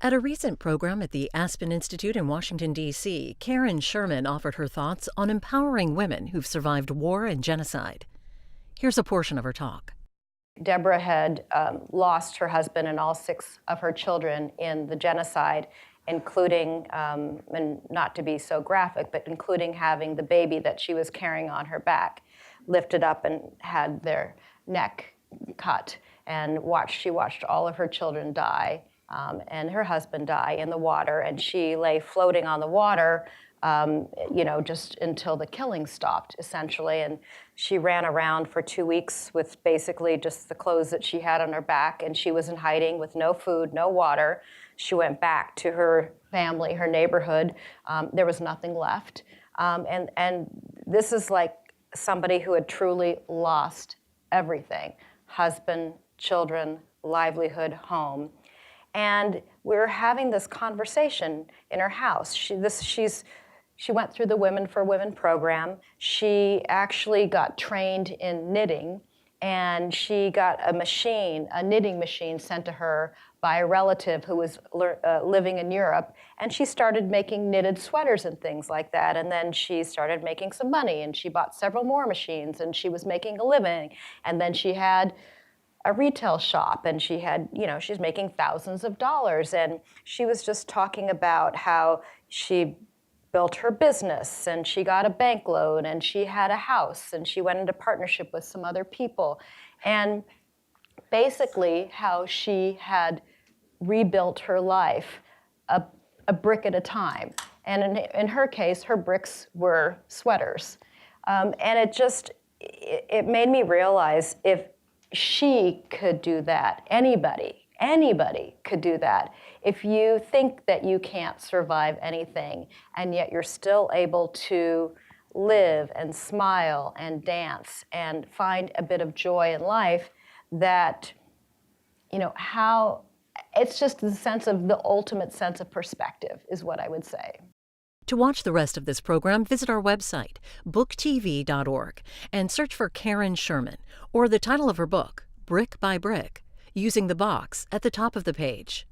At a recent program at the Aspen Institute in Washington, D.C., Karen Sherman offered her thoughts on empowering women who've survived war and genocide. Here's a portion of her talk. Deborah had lost her husband and all 6 of her children in the genocide, including, and not to be so graphic, but including having the baby that she was carrying on her back lifted up and had their neck cut. And she watched all of her children die and her husband die in the water, and she lay floating on the water just until the killing stopped, essentially. And she ran around for 2 weeks with basically just the clothes that she had on her back, and she was in hiding with no food, no water. She went back to her family, her neighborhood. There was nothing left. And this is like somebody who had truly lost everything: husband, children, livelihood, home. And we were having this conversation in her house. She went through the Women for Women program. She actually got trained in knitting, and she got a knitting machine sent to her by a relative who was living in Europe, and she started making knitted sweaters and things like that. And then she started making some money, and she bought several more machines, and she was making a living. And then she had a retail shop, and she's making thousands of dollars. And she was just talking about how she built her business, and she got a bank loan, and she had a house, and she went into partnership with some other people. And basically how she had rebuilt her life a brick at a time. And in her case, her bricks were sweaters. And it made me realize, if she could do that, anybody could do that. If you think that you can't survive anything, and yet you're still able to live and smile and dance and find a bit of joy in life, that, how it's just the ultimate sense of perspective is what I would say. To watch the rest of this program, visit our website, booktv.org, and search for Karen Sherman or the title of her book, Brick by Brick, using the box at the top of the page.